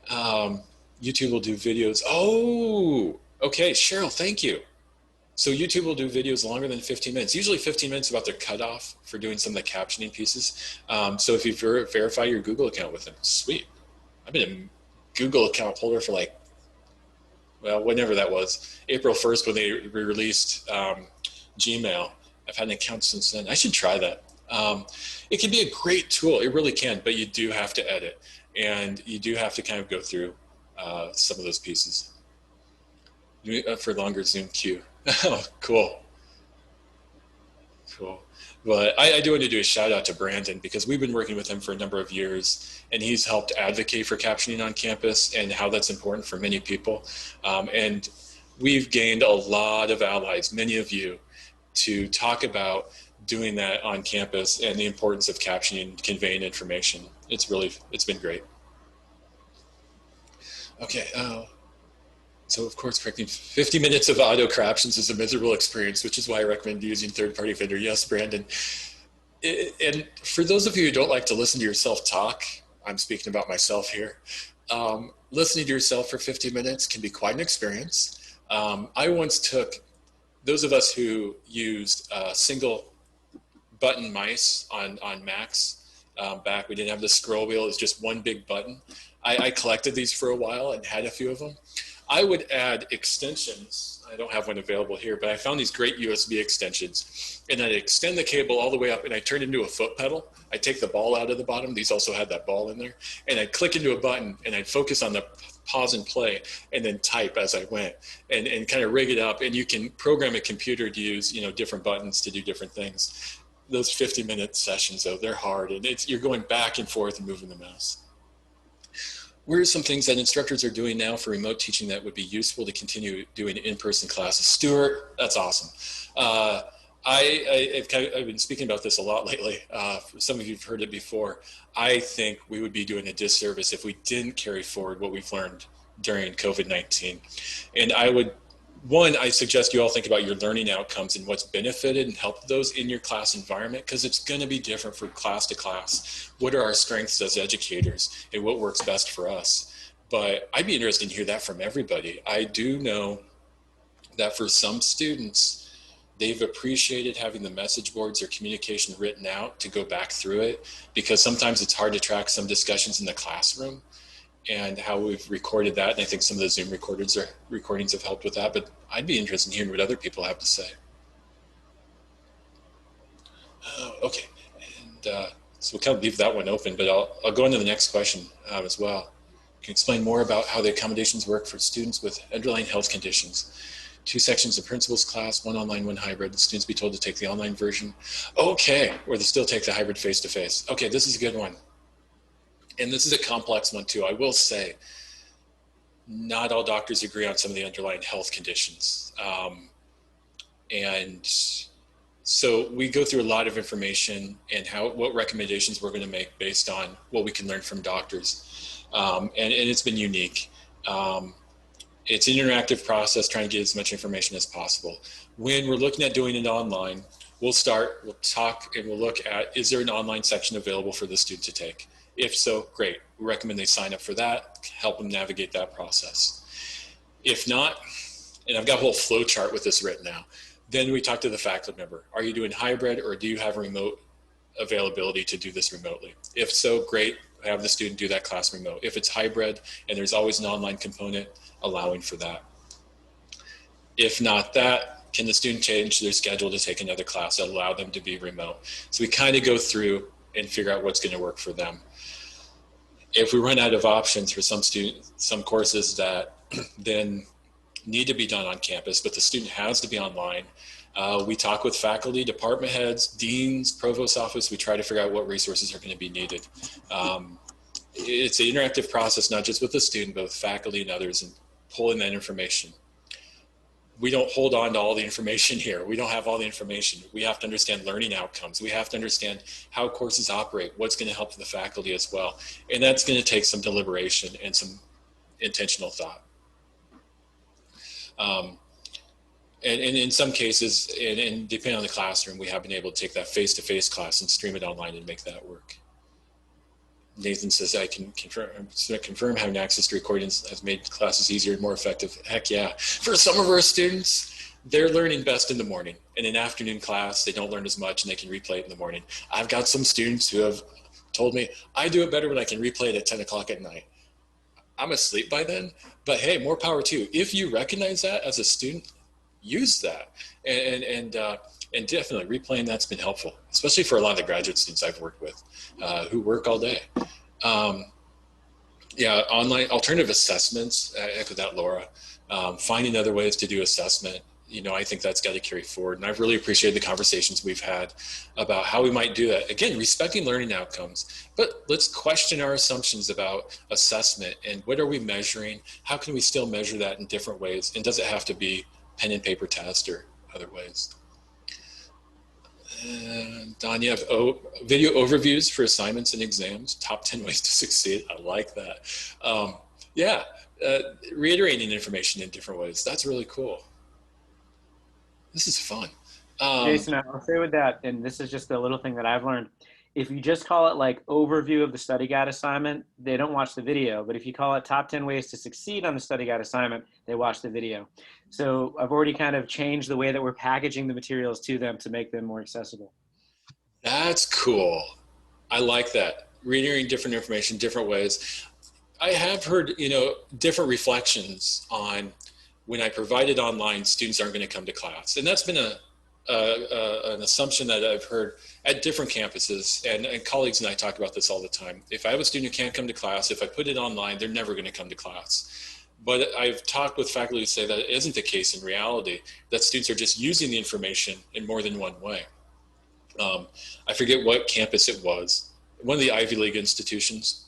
YouTube will do videos. Oh, okay, Cheryl, thank you. So YouTube will do videos longer than 15 minutes, usually 15 minutes about their cutoff for doing some of the captioning pieces. So if you verify your Google account with them, sweet. I've been a Google account holder for like, well, whenever that was, April 1st when they released Gmail. I've had an account since then. I should try that. It can be a great tool, it really can, but you do have to edit and you do have to kind of go through some of those pieces. For longer Zoom queue. Oh, cool. Cool. But I do want to do a shout out to Brandon because we've been working with him for a number of years and he's helped advocate for captioning on campus and how that's important for many people. And we've gained a lot of allies, many of you, to talk about doing that on campus and the importance of captioning and conveying information. It's been great. Okay, so of course, correcting 50 minutes of autocorrections is a miserable experience, which is why I recommend using third-party vendor. Yes, Brandon. And for those of you who don't like to listen to yourself talk, I'm speaking about myself here, listening to yourself for 50 minutes can be quite an experience. I once took, those of us who used single button mice on Macs back, we didn't have the scroll wheel, it was just one big button. I collected these for a while and had a few of them. I would add extensions. I don't have one available here, but I found these great USB extensions, and I'd extend the cable all the way up and I turned into a foot pedal. I'd take the ball out of the bottom. These also had that ball in there, and I'd click into a button and I'd focus on the pause and play and then type as I went and kind of rig it up. And you can program a computer to use, different buttons to do different things. Those 50-minute sessions though, they're hard, and you're going back and forth and moving the mouse. What are some things that instructors are doing now for remote teaching that would be useful to continue doing in-person classes? Stuart, that's awesome. I've been speaking about this a lot lately. Some of you have heard it before. I think we would be doing a disservice if we didn't carry forward what we've learned during COVID-19. And I suggest you all think about your learning outcomes and what's benefited and helped those in your class environment, because it's going to be different from class to class. What are our strengths as educators and what works best for us? But I'd be interested to hear that from everybody. I do know that for some students, they've appreciated having the message boards or communication written out to go back through it, because sometimes it's hard to track some discussions in the classroom and how we've recorded that. And I think some of the Zoom recordings have helped with that, but I'd be interested in hearing what other people have to say. Okay, and so we'll kind of leave that one open, but I'll go into the next question as well. Can you explain more about how the accommodations work for students with underlying health conditions? 2 sections of principal's class, 1 online, 1 hybrid. The students be told to take the online version. Okay, or they still take the hybrid face-to-face. Okay, this is a good one. And this is a complex one too. I will say, not all doctors agree on some of the underlying health conditions. And so we go through a lot of information and what recommendations we're going to make based on what we can learn from doctors. And it's been unique. It's an interactive process, trying to get as much information as possible. When we're looking at doing it online, we'll talk, and we'll look at, is there an online section available for the student to take? If so, great. We recommend they sign up for that, help them navigate that process. If not, and I've got a whole flow chart with this written now, then we talk to the faculty member. Are you doing hybrid, or do you have remote availability to do this remotely? If so, great. Have the student do that class remote. If it's hybrid and there's always an online component, allowing for that. If not that, can the student change their schedule to take another class that allow them to be remote? So we kind of go through and figure out what's going to work for them. If we run out of options for some courses that then need to be done on campus, but the student has to be online, we talk with faculty, department heads, deans, provost office. We try to figure out what resources are going to be needed. It's an interactive process, not just with the student, but with faculty and others, and pulling that information. We don't hold on to all the information here. We don't have all the information. We have to understand learning outcomes. We have to understand how courses operate, what's going to help the faculty as well. And that's going to take some deliberation and some intentional thought. And in some cases, and depending on the classroom, we have been able to take that face-to-face class and stream it online and make that work. Nathan says, I can confirm having access to recordings has made classes easier and more effective. Heck yeah. For some of our students, they're learning best in the morning. In an afternoon class, they don't learn as much and they can replay it in the morning. I've got some students who have told me, I do it better when I can replay it at 10 o'clock at night. I'm asleep by then, but hey, more power to you. If you recognize that as a student, use that. And definitely replaying that's been helpful, especially for a lot of the graduate students I've worked with who work all day. Yeah, online alternative assessments, I echo that, Laura. Finding other ways to do assessment, I think that's got to carry forward. And I've really appreciated the conversations we've had about how we might do that. Again, respecting learning outcomes, but let's question our assumptions about assessment and what are we measuring? How can we still measure that in different ways? And does it have to be pen and paper test or other ways? Don, you have video overviews for assignments and exams, top 10 ways to succeed. I like that. Yeah, reiterating information in different ways. That's really cool. This is fun. Jason, I'll say with that, and this is just a little thing that I've learned. If you just call it like overview of the study guide assignment, they don't watch the video. But if you call it top 10 ways to succeed on the study guide assignment, they watch the video. So I've already kind of changed the way that we're packaging the materials to them to make them more accessible. That's cool. I like that. Reading different information, different ways. I have heard, different reflections on when I provide it online, students aren't going to come to class. And that's been an assumption that I've heard at different campuses, and colleagues and I talk about this all the time. If I have a student who can't come to class, if I put it online, they're never going to come to class. But I've talked with faculty who say that it isn't the case in reality, that students are just using the information in more than one way. I forget what campus it was, one of the Ivy League institutions,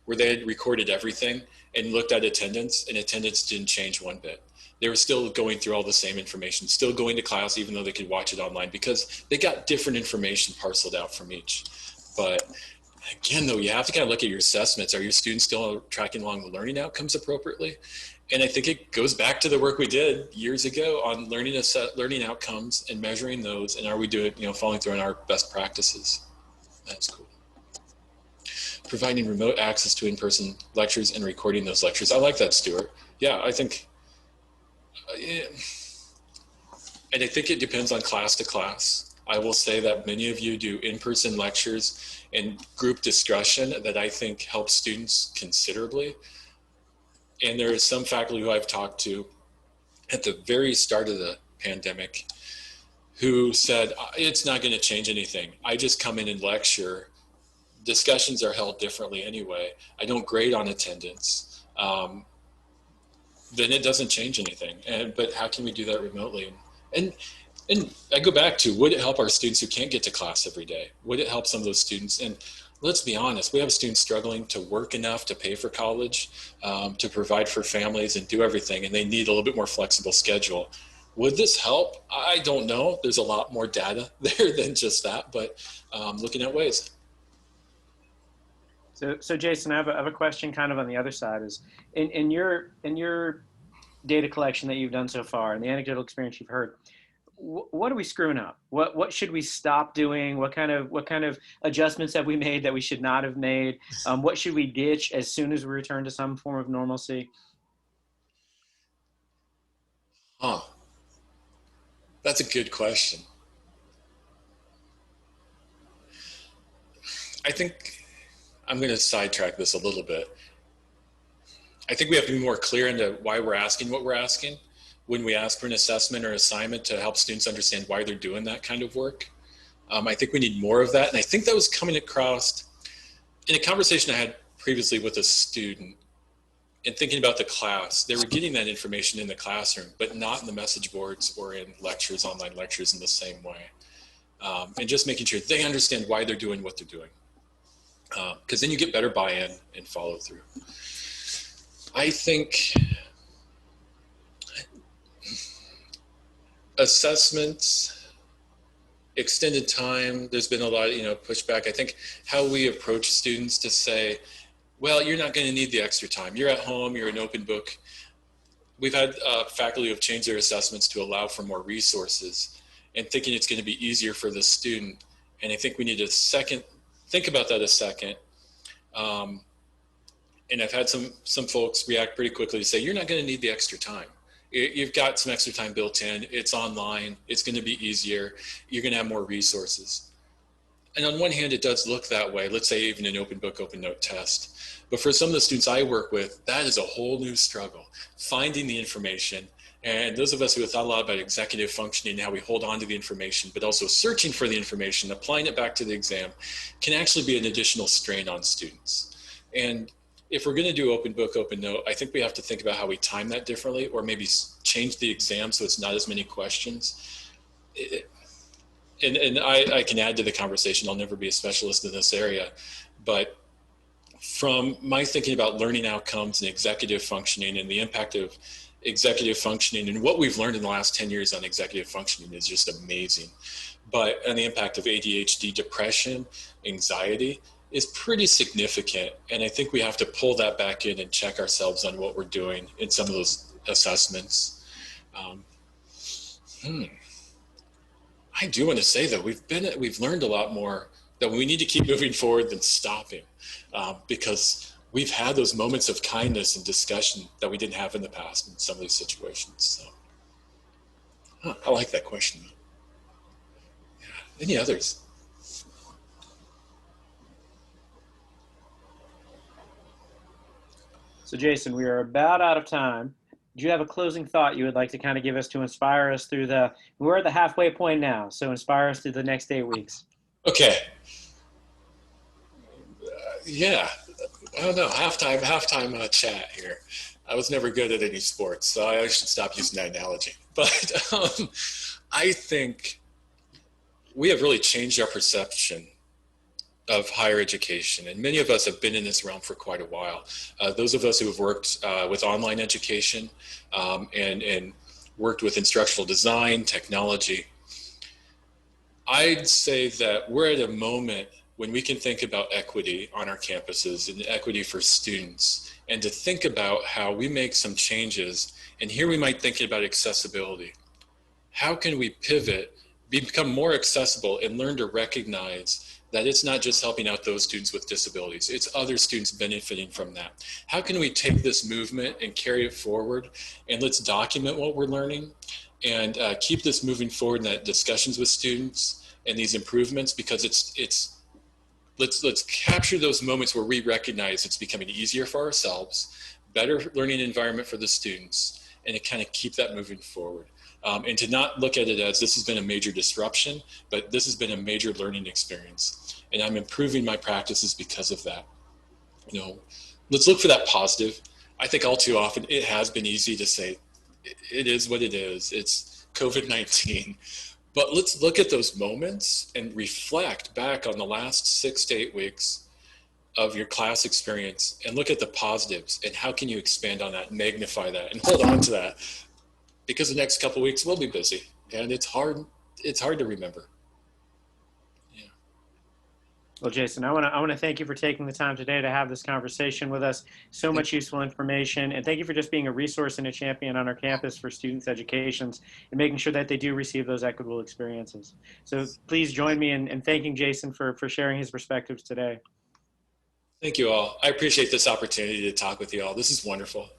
where they had recorded everything and looked at attendance, and attendance didn't change one bit. They were still going through all the same information, still going to class, even though they could watch it online, because they got different information parceled out from each. But again, though, you have to kind of look at your assessments. Are your students still tracking along the learning outcomes appropriately? And I think it goes back to the work we did years ago on learning outcomes and measuring those, and are we doing, following through on our best practices? That's cool. Providing remote access to in-person lectures and recording those lectures. I like that, Stuart. Yeah, I think, and I think it depends on class to class. I will say that many of you do in-person lectures and group discussion that I think helps students considerably. And there are some faculty who I've talked to at the very start of the pandemic who said, it's not going to change anything. I just come in and lecture. Discussions are held differently anyway. I don't grade on attendance. Then it doesn't change anything. But how can we do that remotely? And I go back to, would it help our students who can't get to class every day? Would it help some of those students? And let's be honest, we have students struggling to work enough to pay for college, to provide for families and do everything, and they need a little bit more flexible schedule. Would this help? I don't know. There's a lot more data there than just that, but looking at ways. So Jason, I have a question kind of on the other side. Is in your data collection that you've done so far and the anecdotal experience you've heard, what are we screwing up? What should we stop doing? What kind of adjustments have we made that we should not have made? What should we ditch as soon as we return to some form of normalcy? That's a good question. I think I'm going to sidetrack this a little bit. I think we have to be more clear into why we're asking what we're asking when we ask for an assessment or assignment to help students understand why they're doing that kind of work. I think we need more of that. And I think that was coming across in a conversation I had previously with a student and thinking about the class. They were getting that information in the classroom, but not in the message boards or in lectures, online lectures in the same way. And just making sure they understand why they're doing what they're doing. Because then you get better buy-in and follow through. I think assessments, extended time, there's been a lot of, pushback. I think how we approach students to say, well, you're not going to need the extra time. You're at home, you're an open book. We've had faculty who have changed their assessments to allow for more resources and thinking it's going to be easier for the student. And I think we need to think about that a second. And I've had some folks react pretty quickly to say, you're not going to need the extra time. You've got some extra time built in. It's online. It's going to be easier. You're going to have more resources. And on one hand, it does look that way. Let's say even an open book, open note test. But for some of the students I work with, that is a whole new struggle, finding the information. And those of us who have thought a lot about executive functioning, how we hold on to the information, but also searching for the information, applying it back to the exam, can actually be an additional strain on students. And if we're going to do open book, open note, I think we have to think about how we time that differently, or maybe change the exam so it's not as many questions. And I can add to the conversation. I'll never be a specialist in this area, but from my thinking about learning outcomes and executive functioning and the impact of executive functioning and what we've learned in the last 10 years on executive functioning is just amazing. and the impact of ADHD, depression, anxiety is pretty significant. And I think we have to pull that back in and check ourselves on what we're doing in some of those assessments. I do want to say that we've learned a lot more, that we need to keep moving forward than stopping, because we've had those moments of kindness and discussion that we didn't have in the past in some of these situations. So, I like that question. Yeah. Any others? So Jason, we are about out of time. Do you have a closing thought you would like to kind of give us to inspire us through we're at the halfway point now, so inspire us through the next 8 weeks. Okay. Yeah. I don't know, halftime chat here. I was never good at any sports, so I should stop using that analogy. But I think we have really changed our perception of higher education, and many of us have been in this realm for quite a while. Those of us who have worked with online education and worked with instructional design, technology, I'd say that we're at a moment when we can think about equity on our campuses and equity for students, and to think about how we make some changes. And here we might think about accessibility. How can we pivot, become more accessible, and learn to recognize that it's not just helping out those students with disabilities, it's other students benefiting from that. How can we take this movement and carry it forward, and let's document what we're learning and keep this moving forward in that discussions with students and these improvements, because let's capture those moments where we recognize it's becoming easier for ourselves, better learning environment for the students, and to kind of keep that moving forward. And to not look at it as this has been a major disruption, but this has been a major learning experience. And I'm improving my practices because of that. You know, let's look for that positive. I think all too often it has been easy to say, it is what it is. It's COVID-19. But let's look at those moments and reflect back on the last 6 to 8 weeks of your class experience and look at the positives and how can you expand on that, magnify that, and hold on to that. Because the next couple of weeks will be busy, and it's hard to remember. Yeah. Well, Jason, I want to thank you for taking the time today to have this conversation with us. So much useful information, and thank you for just being a resource and a champion on our campus for students' educations and making sure that they do receive those equitable experiences. So please join me in thanking Jason for sharing his perspectives today. Thank you all. I appreciate this opportunity to talk with you all. This is wonderful.